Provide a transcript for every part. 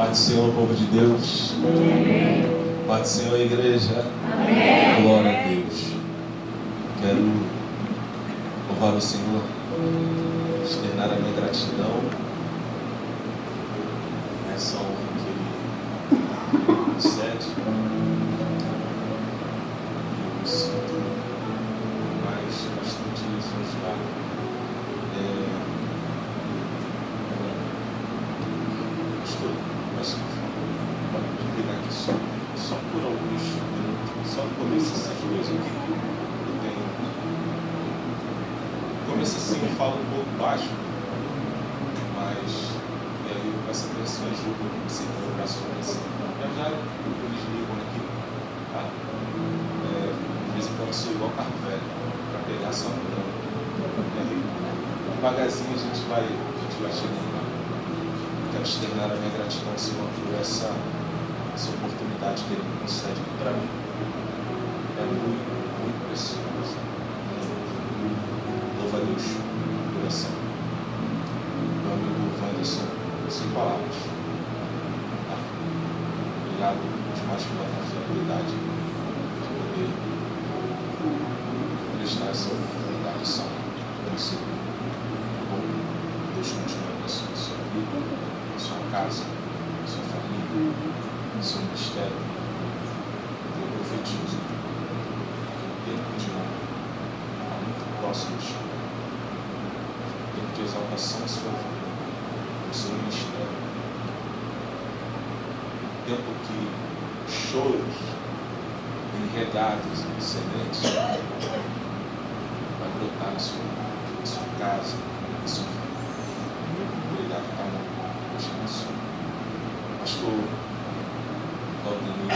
Paz do Senhor, povo de Deus. Amém. Paz do Senhor, igreja. Amém. Glória a Deus. Quero louvar o Senhor, externar a minha gratidão, essa honra que Ele concede. Eu me sinto bastante lisonjeado. Pastor, mas por favor, pode pegar aqui só por alguns minutos, só no começo essas coisas aqui. Começo assim, eu falo um pouco baixo, mas e aí eu peço atenção e ajuda, eu comecei a colocar sua atenção. Já eles ligam aqui, tá? De vez em quando eu sou igual carro velho, para pegar só no campo. E aí, devagarzinho a gente vai chegando lá. Quero externar a minha gratidão ao Senhor por essa oportunidade que Ele me concede, que para mim é muito, muito preciosa. Louva a Deus por essa. Meu amigo Wanderson, sem palavras. Tá? Obrigado demais pela confiabilidade de poder prestar essa oportunidade só para você. Deus continue abençoando a sua vida, a sua casa, a sua família, o seu ministério. Eu profetizo o tempo de honra está muito próximo de chegar. O tempo de exaltação da sua vida, do seu ministério. O tempo que choros enredados em sementes vai brotar na sua casa, na sua família. Obrigado, Pai. Deus te abençoe. Pastor Claudinei,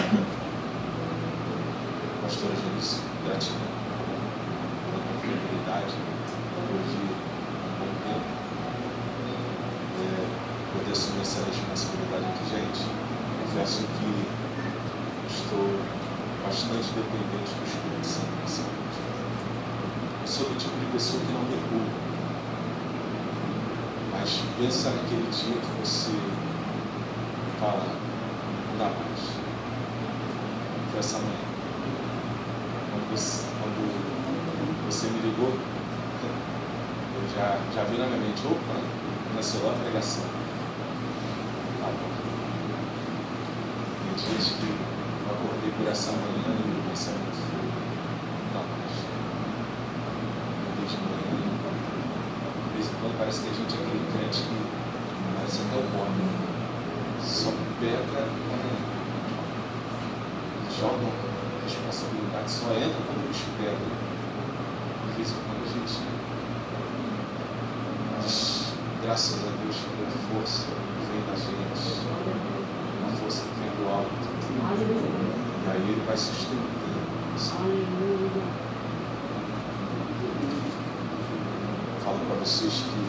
pastora Janice, gratidão pela confiabilidade, depois de um bom tempo, poder assumir essa responsabilidade aqui, gente. Confesso que estou bastante dependente do Espírito Santo nessa noite. Eu sou do tipo de pessoa que não recua. Mas pensa naquele dia que você fala, não dá mais. Foi essa manhã. Quando você me ligou, eu já vi na minha mente, opa, começou lá a pregação. Tá bom. Tem dias que eu acordei por essa manhã e o pensamento foi, não dá mais. Desde manhã. De vez em quando parece que a gente é aquele crente que parece até o homem, só pega, joga a responsabilidade, só entra quando o bicho pega. De vez em quando a gente diz, graças a Deus que a força vem da gente, uma força que vem do alto, e aí Ele vai sustentando. Falo para vocês que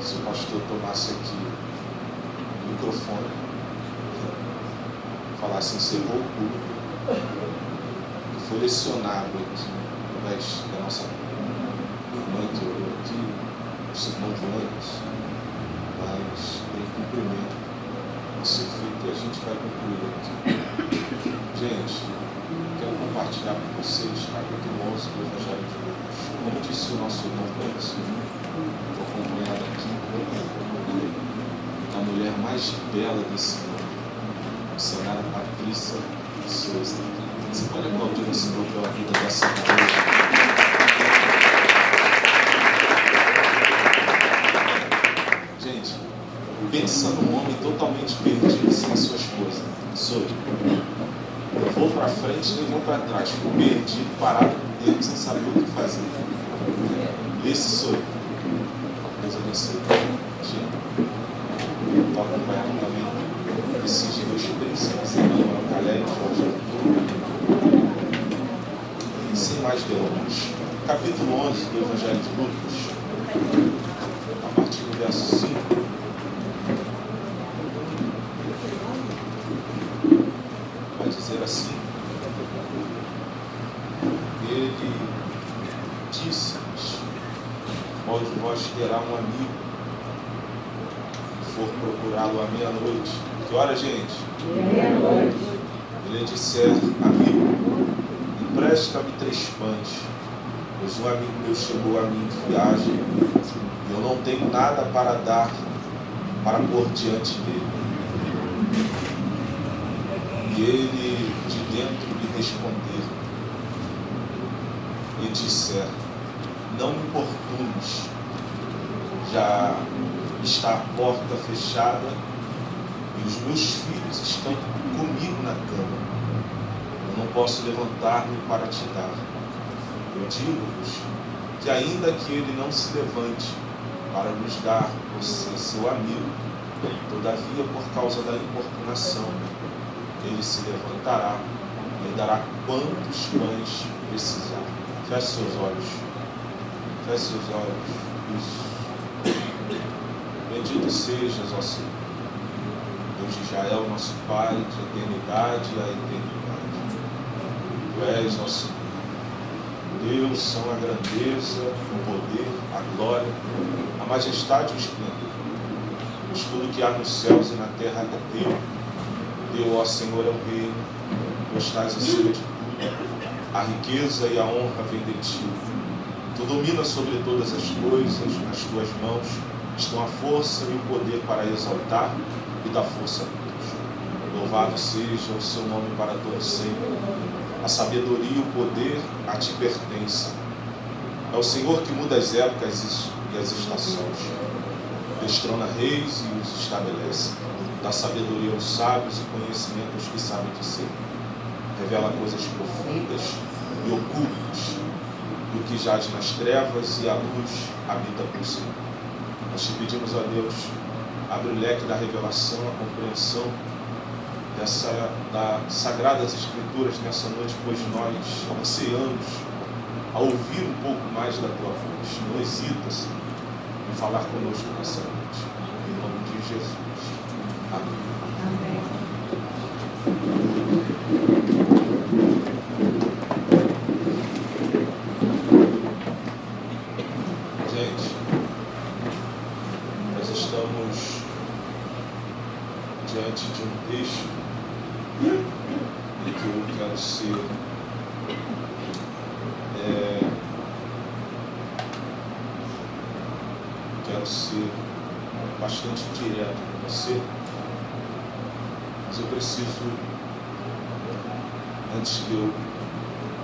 se o pastor tomasse aqui o microfone, falasse encerrou o culto, que foi lecionado aqui, através da nossa irmã que orou aqui, os irmãos Wanderson, mas tem cumprimento a ser feito e a gente vai concluir aqui. Gente, quero compartilhar com vocês capítulo 11 do Evangelho de Lucas. Como disse o nosso irmão Wanderson, estou acompanhado aqui da mulher mais bela desse mundo, a missionária Patrícia Souza. Você pode aplaudir o Senhor pela vida dessa mulher? Gente, pensa num homem totalmente perdido sem a sua esposa. Sou eu. Eu vou para frente e vou para trás. Fico perdido, parado por dentro, sem saber o que fazer. Esse sou eu. Deus abençoe. Estou acompanhando também esses dois príncipes, Emmanuel Calé e Jorge Arthur. E sem mais delongas, capítulo 11 do Evangelho de Lucas, a partir do verso 5. Vai dizer assim: Ele disse-lhes: qual de vós terá um amigo que for procurá-lo à meia-noite, que hora, gente? Meia-noite. Ele disser: amigo, empresta-me 3 pães, pois um amigo meu chegou a mim de viagem e eu não tenho nada para dar para pôr diante dele. E ele de dentro lhe responder e disser: não me importunes, já está a porta fechada e os meus filhos estão comigo na cama. Eu não posso levantar-me para te dar. Eu digo-vos que ainda que ele não se levante para nos dar você, seu amigo, todavia por causa da importunação, ele se levantará e lhe dará quantos pães precisar. Feche seus olhos. Feche seus olhos. Isso. Bendito sejas, ó Senhor, Deus de Israel, nosso Pai, de eternidade a eternidade. Tu és, ó Senhor, Deus, são a grandeza, o poder, a glória, a majestade e o esplendor. Pois tudo que há nos céus e na terra é teu. Teu, ó Senhor, é o reino, tu estás acima de tudo. A riqueza e a honra vêm de ti. Tu dominas sobre todas as coisas, nas tuas mãos estão a força e o poder para exaltar e dar força a todos. Louvado seja o seu nome para todo sempre. A sabedoria e o poder a ti pertencem. É o Senhor que muda as épocas e as estações. Destrona reis e os estabelece. Dá sabedoria aos sábios e conhecimento aos que sabem dizer. Revela coisas profundas e ocultas do que jaz nas trevas, e a luz habita por si. Nós te pedimos, ó Deus, abre o leque da revelação, a compreensão das Sagradas Escrituras nessa noite, pois nós ansiamos a ouvir um pouco mais da tua voz. Não hesitas em falar conosco nessa noite. Em nome de Jesus. Amém. Gente, nós estamos diante de um texto em que eu quero ser bastante direto com você, mas eu preciso, antes que eu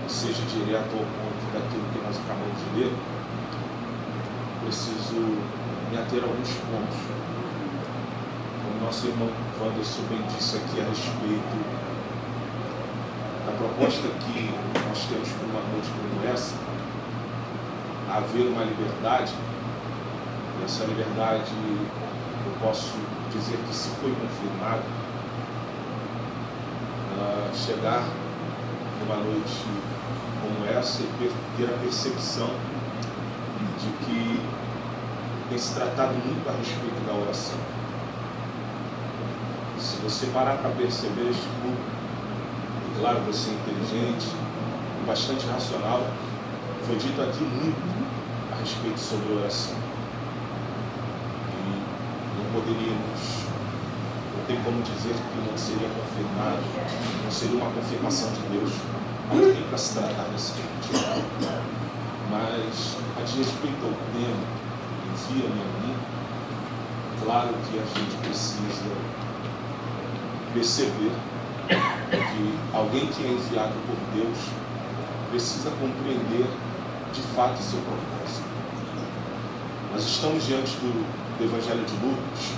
seja direto ao ponto daquilo que nós acabamos de ler, preciso me ater a alguns pontos. Como nosso irmão Wanderson bem disse aqui a respeito da proposta que nós temos para uma noite como essa, haver uma liberdade. E essa liberdade, eu posso dizer que, se foi confirmada, chegar numa noite como essa e ter a percepção de que tem se tratado muito a respeito da oração. Se você parar para perceber este culto, e claro, você é inteligente, bastante racional, foi dito aqui muito a respeito sobre oração. Não poderíamos, não tem como dizer que não seria confirmado, não seria uma confirmação de Deus, alguém para se tratar desse tipo. Mas, a de respeito ao tema, envia-me a mim, claro que a gente precisa perceber que alguém que é enviado por Deus precisa compreender de fato o seu propósito. Nós estamos diante do Evangelho de Lucas,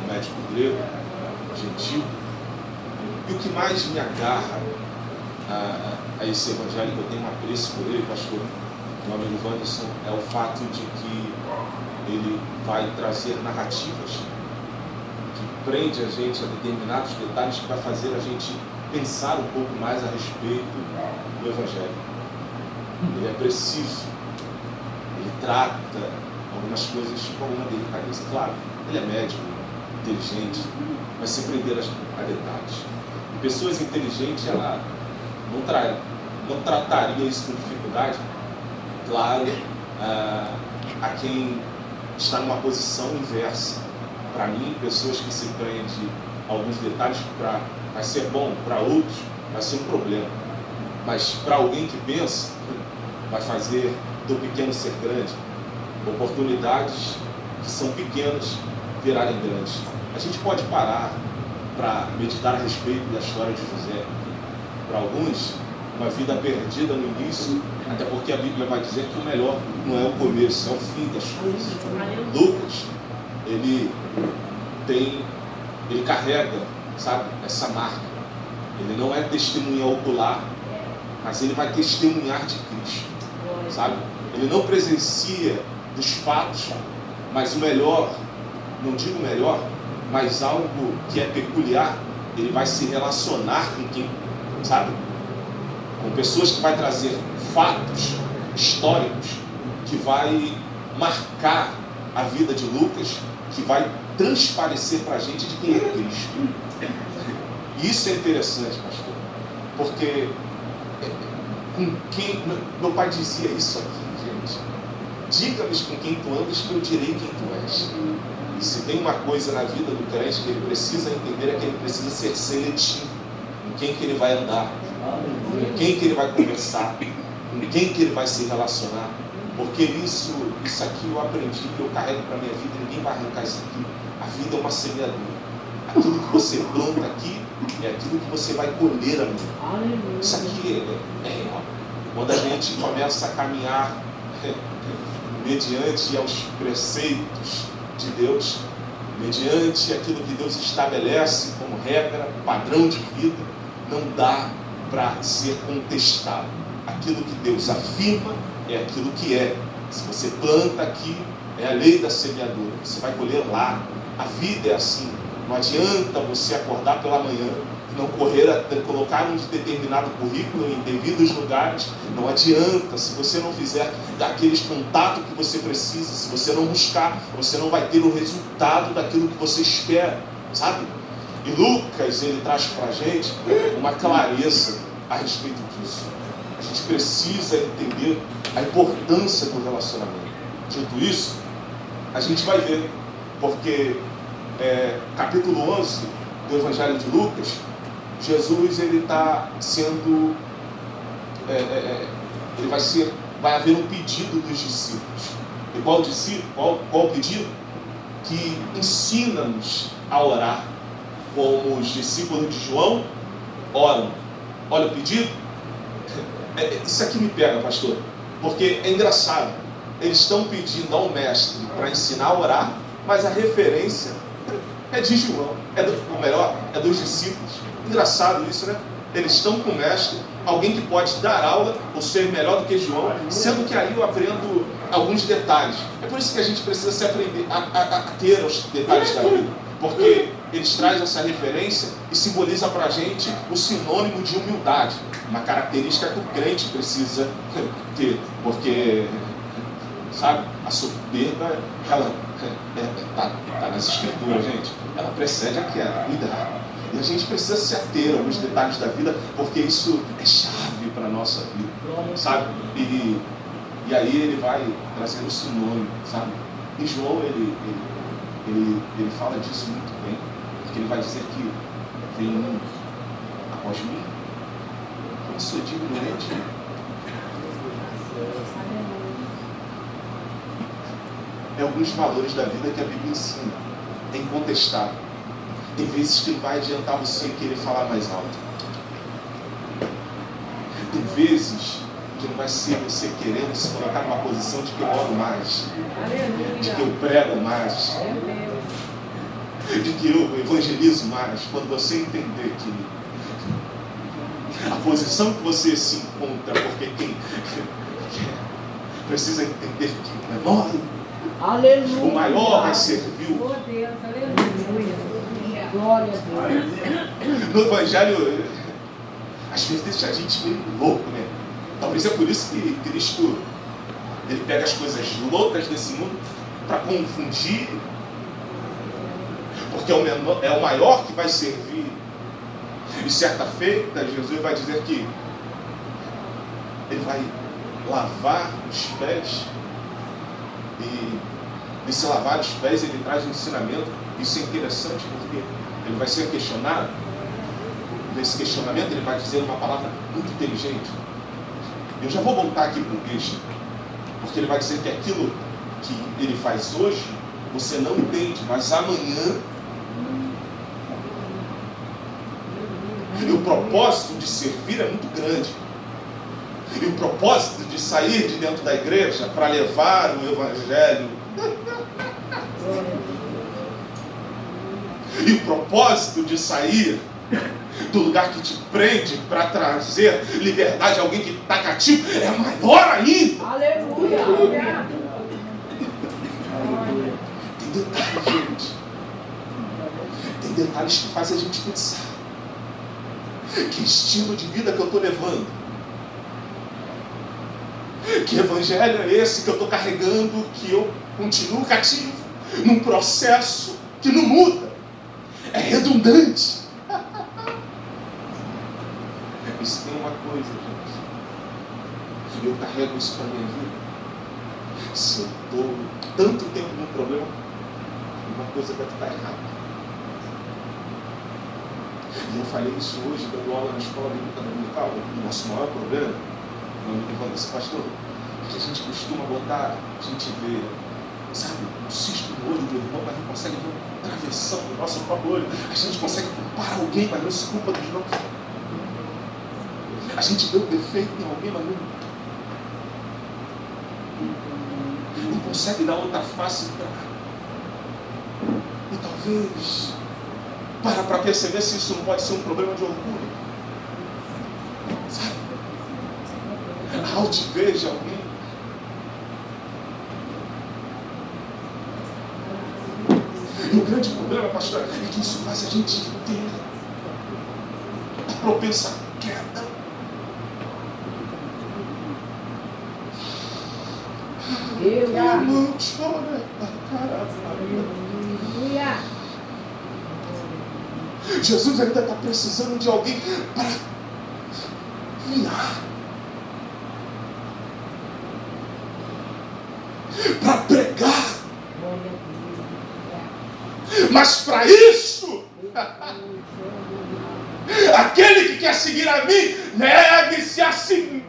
um médico grego, gentil, e o que mais me agarra a esse Evangelho, que eu tenho um apreço por ele, pastor, meu amigo Wanderson, é o fato de que ele vai trazer narrativas que prende a gente a determinados detalhes que vai fazer a gente pensar um pouco mais a respeito do Evangelho. Ele é preciso, ele trata algumas coisas com alguma delicadeza. Claro, ele é médico, inteligente, mas se prender a detalhes. E pessoas inteligentes, ela não trataria isso com dificuldade, claro, a quem está numa posição inversa, Para mim, pessoas que se prendem a alguns detalhes vai ser bom, para outros vai ser um problema. Mas para alguém que pensa, vai fazer do pequeno ser grande. Oportunidades que são pequenas virarem grandes. A gente pode parar para meditar a respeito da história de José. Para alguns, uma vida perdida no início, até porque a Bíblia vai dizer que o melhor não é o começo, é o fim das coisas. Lucas, ele carrega, sabe, essa marca. Ele não é testemunha ocular, mas ele vai testemunhar de Cristo, sabe? Ele não presencia dos fatos, mas o melhor, não digo melhor, mas algo que é peculiar, ele vai se relacionar com quem, sabe? Com pessoas que vai trazer fatos históricos que vai marcar a vida de Lucas, que vai transparecer para a gente de quem é Cristo. E isso é interessante, pastor, porque com quem, meu pai dizia isso aqui, gente: diga-me com quem tu andas que eu direi quem tu és. E se tem uma coisa na vida do crente que ele precisa entender, é que ele precisa ser seletivo em quem que ele vai andar, com quem que ele vai conversar, com quem que ele vai se relacionar. Porque isso aqui eu aprendi, eu carrego para a minha vida, ninguém vai arrancar isso aqui. A vida é uma semeadura. Aquilo que você planta aqui é aquilo que você vai colher amanhã. Isso aqui é real. Quando a gente começa a caminhar mediante aos preceitos de Deus, mediante aquilo que Deus estabelece como regra, padrão de vida, não dá para ser contestado. Aquilo que Deus afirma é aquilo que é. Se você planta aqui, é a lei da semeadura, você vai colher lá. A vida é assim. Não adianta você acordar pela manhã e não correr a colocar um determinado currículo em devidos lugares. Não adianta, se você não fizer daqueles contatos que você precisa, se você não buscar, você não vai ter o resultado daquilo que você espera, sabe? E Lucas, ele traz para a gente uma clareza a respeito disso. A gente precisa entender a importância do relacionamento. Dito isso, a gente vai ver, porque capítulo 11 do Evangelho de Lucas, Jesus ele está sendo, vai haver um pedido dos discípulos. E qual discípulo? Qual pedido? Que ensina-nos a orar como os discípulos de João oram. Olha o pedido. Isso aqui me pega, pastor, porque é engraçado. Eles estão pedindo ao mestre para ensinar a orar, mas a referência é de João, é dos discípulos. Engraçado isso, né? Eles estão com o mestre, alguém que pode dar aula ou ser melhor do que João, sendo que aí eu aprendo alguns detalhes. É por isso que a gente precisa se aprender a ter os detalhes da vida, porque eles trazem essa referência e simboliza para a gente o sinônimo de humildade, uma característica que o crente precisa ter, porque, sabe, a soberba, ela está nas escrituras, gente, ela precede a cuidar. E a gente precisa se ater a alguns detalhes da vida, porque isso é chave para a nossa vida, sabe? E aí ele vai trazendo o sinônimo, sabe? E João, ele fala disso muito bem, porque ele vai dizer que vem um após mim, eu sou digno de ti. É alguns valores da vida que a Bíblia ensina, é incontestável. Tem vezes que ele vai adiantar você querer falar mais alto. Tem vezes que não vai ser você querendo se colocar numa posição de que eu oro mais, de que eu prego mais, de que eu evangelizo mais. Quando você entender que a posição que você se encontra, porque quem precisa entender que o menor, aleluia, o maior vai servir o... Deus, aleluia. Glória a Deus. No Evangelho, às vezes deixa a gente meio louco, né? Talvez é por isso que Cristo ele pega as coisas loucas desse mundo para confundir, porque é o maior que vai servir. E certa feita, Jesus vai dizer que ele vai lavar os pés, e nesse lavar os pés ele traz um ensinamento Isso é interessante porque ele vai ser questionado. Nesse questionamento ele vai dizer uma palavra muito inteligente. Eu já vou voltar aqui para o texto, porque ele vai dizer que aquilo que ele faz hoje, você não entende, mas amanhã, e o propósito de servir é muito grande. E o propósito de sair de dentro da igreja para levar o evangelho. E o propósito de sair do lugar que te prende para trazer liberdade a alguém que está cativo é maior ainda. Aleluia! Tem detalhes, gente. Tem detalhes que fazem a gente pensar. Que estilo de vida que eu estou levando? Que evangelho é esse que eu estou carregando, que eu continuo cativo num processo que não muda? É redundante. Isso tem uma coisa, gente. Eu carrego isso para a minha vida. Se eu estou tanto tempo num problema, uma coisa deve estar errada. E eu falei isso hoje, dando aula na escola bíblica dominical. O nosso maior problema, meu amigo Ivan, esse pastor, é que a gente costuma botar, a gente vê, sabe, um cisto no olho do irmão, mas não consegue ver uma travessão no nosso próprio olho. A gente consegue culpar alguém, mas não se culpa dos nossos. A gente vê o defeito em alguém, mas não consegue dar outra face para. E talvez para perceber se isso não pode ser um problema de orgulho. Sabe? A altivez de alguém. E o grande problema, pastor, é que isso faz a gente ter a propensa à queda. Irmão, chora. Aleluia! Jesus ainda está precisando de alguém para virar, para pregar. Mas para isso, aquele que quer seguir a mim, negue-se a si.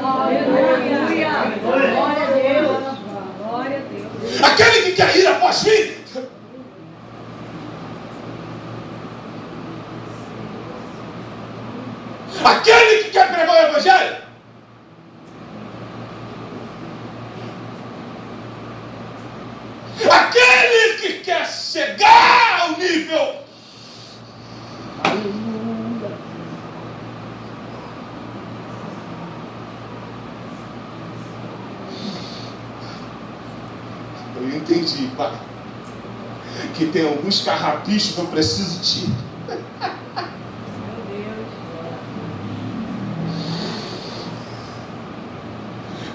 Aleluia! Glória a Deus! Glória a Deus! Aquele que quer ir após mim, aquele que quer pregar o evangelho, aquele que quer chegar ao nível. Aleluia! Eu entendi, pai, que tem alguns carrapichos que eu preciso tirar.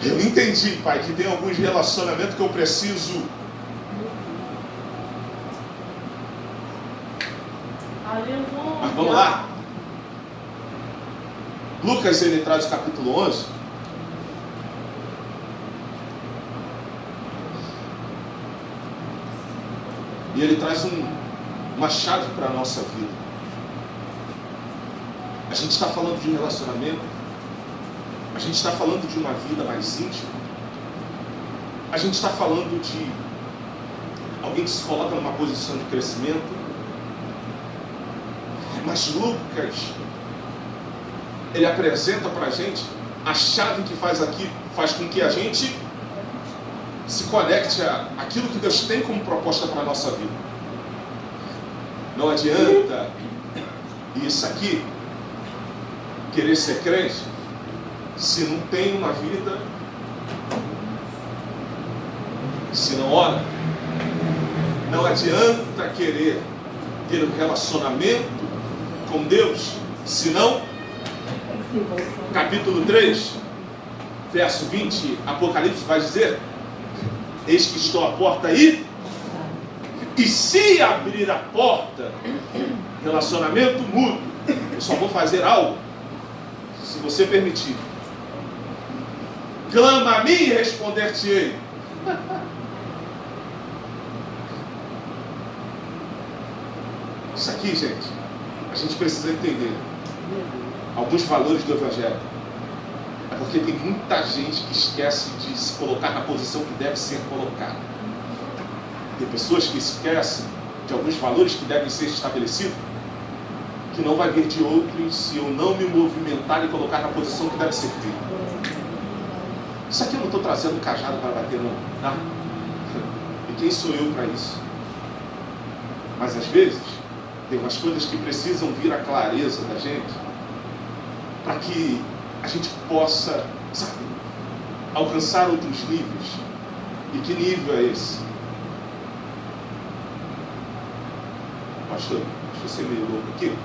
Eu entendi, pai, que tem alguns relacionamentos que eu preciso. Aleluia! Mas vamos lá. Lucas, ele traz o capítulo 11. E ele traz uma chave para a nossa vida. A gente está falando de um relacionamento. A gente está falando de uma vida mais íntima. A gente está falando de alguém que se coloca numa posição de crescimento. Mas Lucas, ele apresenta para a gente a chave que faz com que a gente se conecte àquilo que Deus tem como proposta para a nossa vida. Não adianta isso aqui, querer ser crente, se não tem uma vida, se não ora. Não adianta querer ter um relacionamento com Deus, se não. Capítulo 3, verso 20, Apocalipse vai dizer: eis que estou à porta aí, e se abrir a porta, relacionamento mútuo, eu só vou fazer algo se você permitir. Clama a mim e responder-te-ei. Isso aqui, gente, a gente precisa entender alguns valores do Evangelho. É porque tem muita gente que esquece de se colocar na posição que deve ser colocada. Tem pessoas que esquecem de alguns valores que devem ser estabelecidos, que não vai vir de outros se eu não me movimentar e colocar na posição que deve ser feita. Isso aqui eu não estou trazendo um cajado para bater, não. Tá? E quem sou eu para isso? Mas às vezes, tem umas coisas que precisam vir à clareza da gente, para que a gente possa, sabe, alcançar outros níveis. E que nível é esse? Pastor, deixa eu ser meio louco aqui,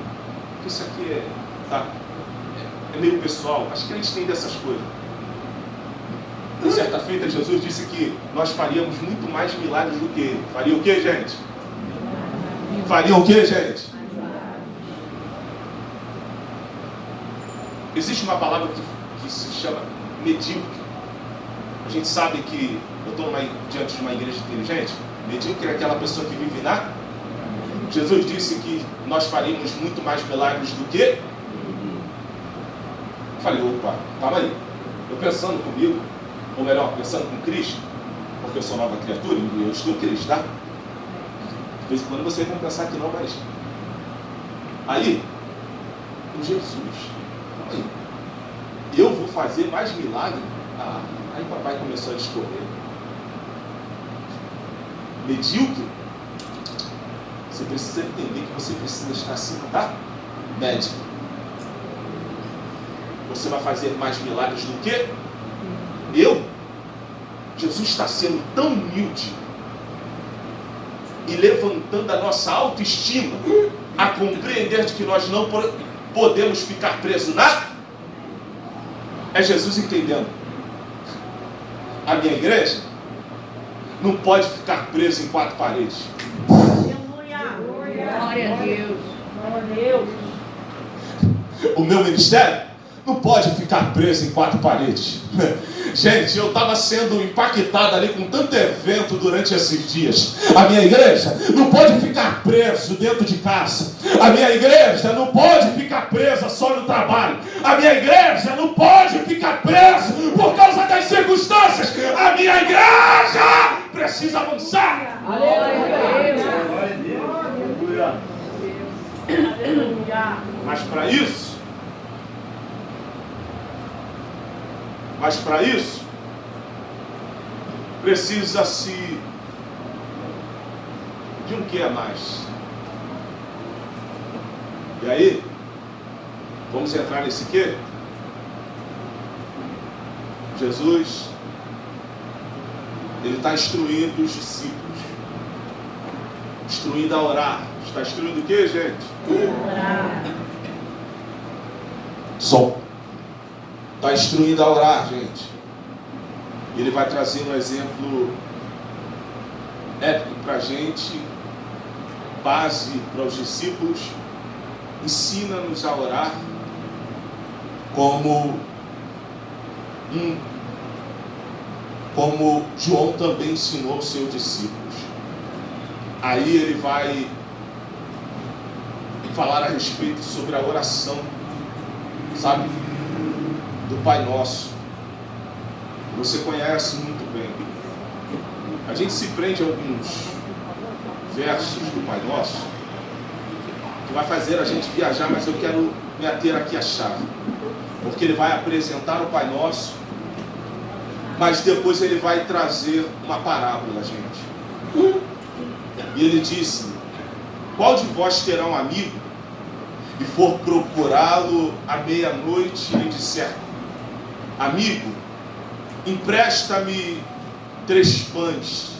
porque isso aqui é meio pessoal. Acho que a gente tem dessas coisas. Certa feita, Jesus disse que nós faríamos muito mais milagres do que ele. Faria o que, gente? Faria o que, gente? Existe uma palavra que se chama medíocre. A gente sabe que eu estou diante de uma igreja inteligente. Medíocre é aquela pessoa que vive na... Jesus disse que nós faríamos muito mais milagres do que... Eu falei, opa, calma aí. Eu pensando comigo, ou melhor, pensando com Cristo, porque eu sou nova criatura e eu estou em Cristo, tá? De vez em quando vocês vão pensar que não, mas... Aí, com Jesus, aí, eu vou fazer mais milagre? Aí papai começou a discorrer. Medíocre? Você precisa entender que você precisa estar acima da média. Você vai fazer mais milagres do que eu? Jesus está sendo tão humilde e levantando a nossa autoestima a compreender de que nós não podemos ficar presos na... É Jesus entendendo. A minha igreja não pode ficar presa em quatro paredes. Glória a Deus. Glória a Deus. O meu ministério não pode ficar preso em quatro paredes. Gente, eu estava sendo impactado ali com tanto evento durante esses dias. A minha igreja não pode ficar preso dentro de casa. A minha igreja não pode ficar presa só no trabalho. A minha igreja não pode ficar presa por causa das circunstâncias. A minha igreja precisa avançar. Glória a Deus. Mas para isso, precisa-se de um que a mais. E aí, vamos entrar nesse quê? Jesus, ele está instruindo os discípulos, instruindo a orar. Está instruindo o quê, gente? Orar. Som. Está instruindo a orar, gente. E ele vai trazer um exemplo épico para a gente, base para os discípulos. Ensina-nos a orar como João também ensinou aos seus discípulos. Aí ele vai falar a respeito sobre a oração, sabe, do Pai Nosso. Você conhece muito bem. A gente se prende a alguns versos do Pai Nosso que vai fazer a gente viajar, mas eu quero me ater aqui à chave, porque ele vai apresentar o Pai Nosso, mas depois ele vai trazer uma parábola, gente. E ele disse: qual de vós terá um amigo e for procurá-lo à meia-noite e lhe disser: amigo, empresta-me 3 pães,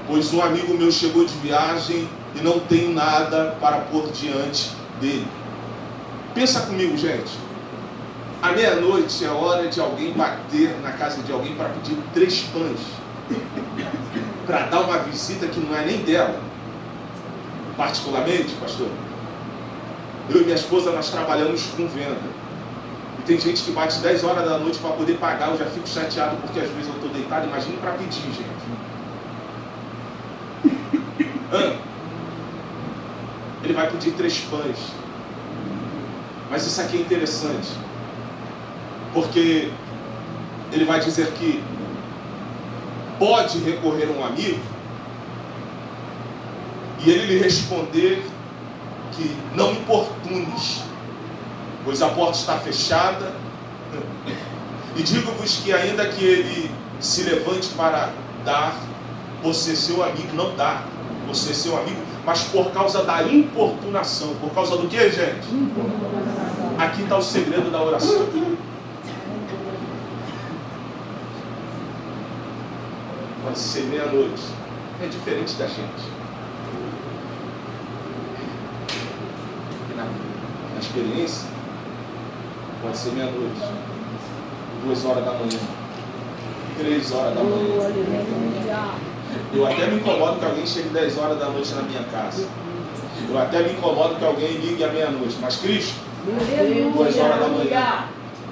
pois um amigo meu chegou de viagem e não tenho nada para pôr diante dele. Pensa comigo, gente. À meia-noite é hora de alguém bater na casa de alguém para pedir 3 pães, para dar uma visita que não é nem dela. Particularmente, pastor, eu e minha esposa, nós trabalhamos com venda. E tem gente que bate 10 horas da noite para poder pagar. Eu já fico chateado porque às vezes eu estou deitado. Imagine para pedir, gente. Ele vai pedir 3 pães. Mas isso aqui é interessante, porque ele vai dizer que pode recorrer a um amigo, e ele lhe responder que não importunes, pois a porta está fechada, e digo-vos que ainda que ele se levante para dar, você seu amigo não dá, você seu amigo, mas por causa da importunação. Por causa do que, gente? Aqui está o segredo da oração. Pode ser meia-noite. É diferente da gente. Na experiência, pode ser meia-noite, 2 horas da manhã, 3 horas da manhã. Eu até me incomodo que alguém chegue 10 horas da noite na minha casa. Eu até me incomodo que alguém ligue à meia-noite. Mas Cristo, 2 horas da manhã,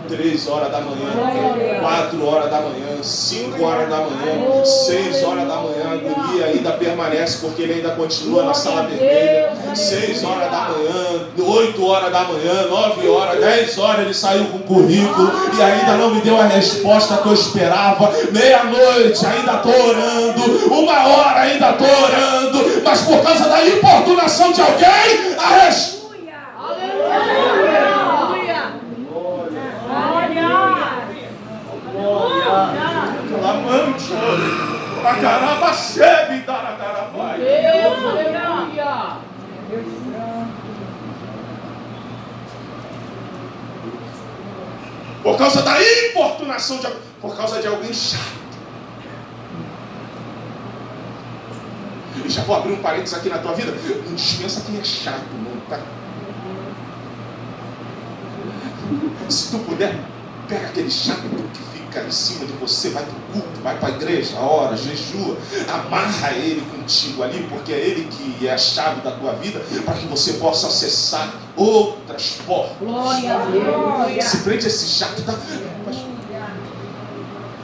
3 horas da manhã, 4 horas da manhã, 5 horas da manhã, 6 horas da manhã, a agonia ainda permanece porque ele ainda continua na sala vermelha. 6 horas da manhã, 8 horas da manhã, 9 horas, 10 horas ele saiu com currículo e ainda não me deu a resposta que eu esperava. Meia-noite ainda estou orando, 1 hora ainda estou orando, mas por causa da importunação de alguém, a resposta. Clamante, a caramba chebe da carabai. Por causa da importunação de alguém, por causa de alguém chato. E já vou abrir um parênteses aqui na tua vida. Não dispensa quem é chato, não, tá? Se tu puder, pega aquele chato que fica em cima de você, vai para o culto, vai para a igreja, ora, jejua, amarra ele contigo ali, porque é ele que é a chave da tua vida, para que você possa acessar outras portas. Glória a Deus. Se prende esse chato, tá?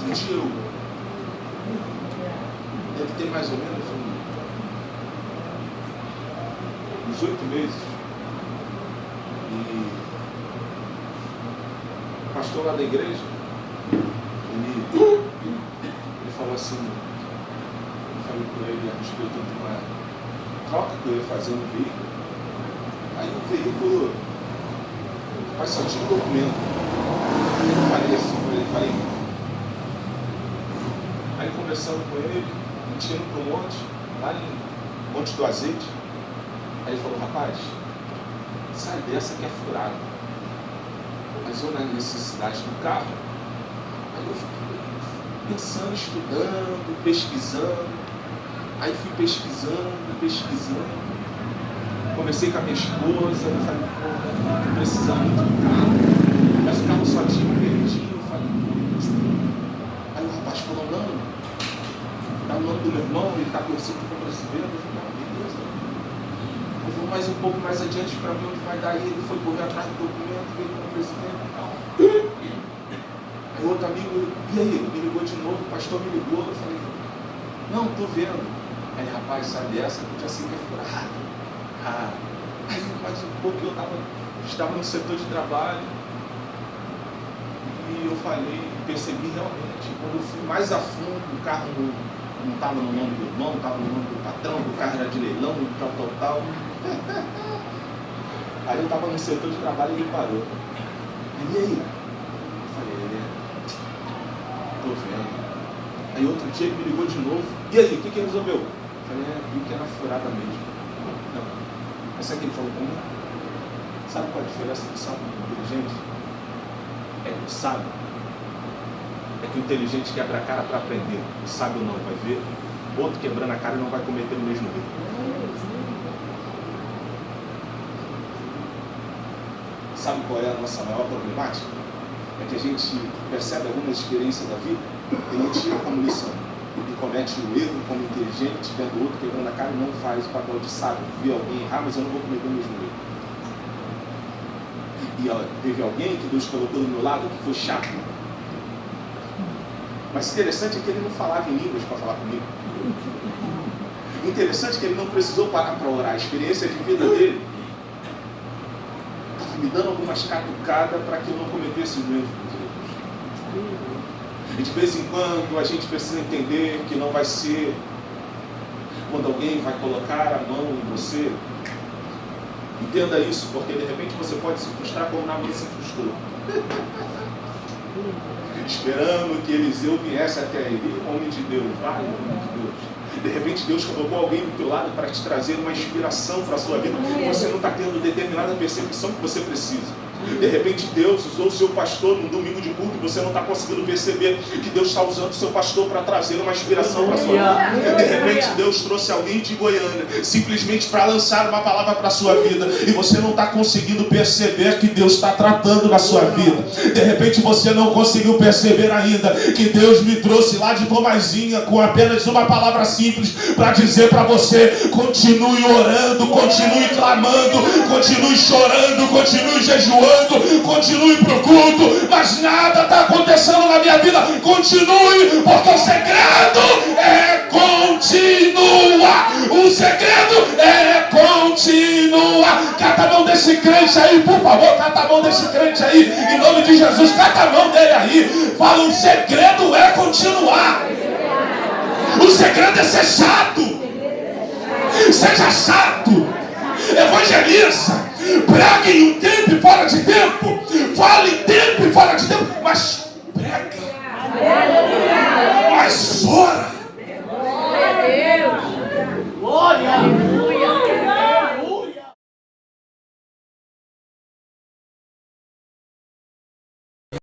Um dia eu deve ter mais ou menos uns 8 meses, e o pastor lá da igreja, ele falou assim, eu falei com ele a respeito de uma troca que eu ia fazer no veículo. Aí o veículo, mas só tinha um documento. Eu falei assim, aí conversando com ele, a gente indo para o monte, lá em Monte do Azeite. Aí ele falou, rapaz, sai dessa que é furada. Mas eu na necessidade do carro, aí eu fiquei pensando, estudando, pesquisando. Aí fui pesquisando. Conversei com a minha esposa, eu falei, pô, tô precisando muito do carro. Mas o carro só tinha um verdinho, eu falei, aí o rapaz falou, não, dá o nome do meu irmão, ele está torcendo para esse vento. Eu falei, não, beleza. Eu vou mais um pouco mais adiante para ver onde vai dar. Ele foi correr atrás do documento, veio com o presidente e tal. Aí outro amigo, e aí? Me ligou de novo, o pastor me ligou, eu falei, não, tô vendo. Aí, rapaz, sabe essa que eu já sei que é furado. Aí mais um pouco eu estava no setor de trabalho e eu falei, percebi realmente, quando eu fui mais a fundo, o carro não estava no nome do irmão, não estava no nome do patrão, o carro era de leilão, tal. Aí eu estava no setor de trabalho e ele parou. E aí? Eu falei, tô vendo. Aí outro dia ele me ligou de novo. E aí, o que ele resolveu? Eu falei, vi que era furada mesmo. Não. Mas sabe o que ele falou comigo? Sabe qual é a diferença do sábio e do inteligente? É que o sábio é que o inteligente quebra a cara para aprender. O sábio não vai ver. Outro quebrando a cara e não vai cometer o mesmo erro. Sabe qual é a nossa maior problemática? É que a gente percebe algumas experiências da vida e não tira como lição. E comete o erro como inteligente, vendo o outro quebrando a cara e não faz o papel de sábio. Vi alguém errar, mas eu não vou cometer o mesmo erro. E teve alguém que Deus colocou do meu lado que foi chato. Mas interessante é que ele não falava em línguas para falar comigo. Interessante que ele não precisou parar para orar. A experiência de vida dele estava me dando algumas catucadas para que eu não cometesse os mesmos erros. E de vez em quando a gente precisa entender que não vai ser quando alguém vai colocar a mão em você. Entenda isso, porque de repente você pode se frustrar como Naamã se frustrou. Esperando que Eliseu viesse até ele, homem de Deus, vai, homem de Deus. De repente Deus colocou alguém do teu lado para te trazer uma inspiração para a sua vida. E você não está tendo determinada percepção que você precisa. De repente Deus usou o seu pastor num domingo de culto e você não está conseguindo perceber que Deus está usando o seu pastor para trazer uma inspiração para a sua vida. De repente Deus trouxe alguém de Goiânia simplesmente para lançar uma palavra para a sua vida e você não está conseguindo perceber que Deus está tratando na sua vida. De repente você não conseguiu perceber ainda que Deus me trouxe lá de Tomazinha com apenas uma palavra simples para dizer para você: continue orando, continue clamando, continue chorando, continue jejuando, continue para o culto, mas nada está acontecendo na minha vida. Continue, porque o segredo é continuar. O segredo é continuar. Cata a mão desse crente aí, por favor, cata a mão desse crente aí, em nome de Jesus, cata a mão dele aí. Fala: o segredo é continuar. O segredo é ser chato. Seja chato. Evangeliza. Pregue em um tempo e fora de tempo. Fale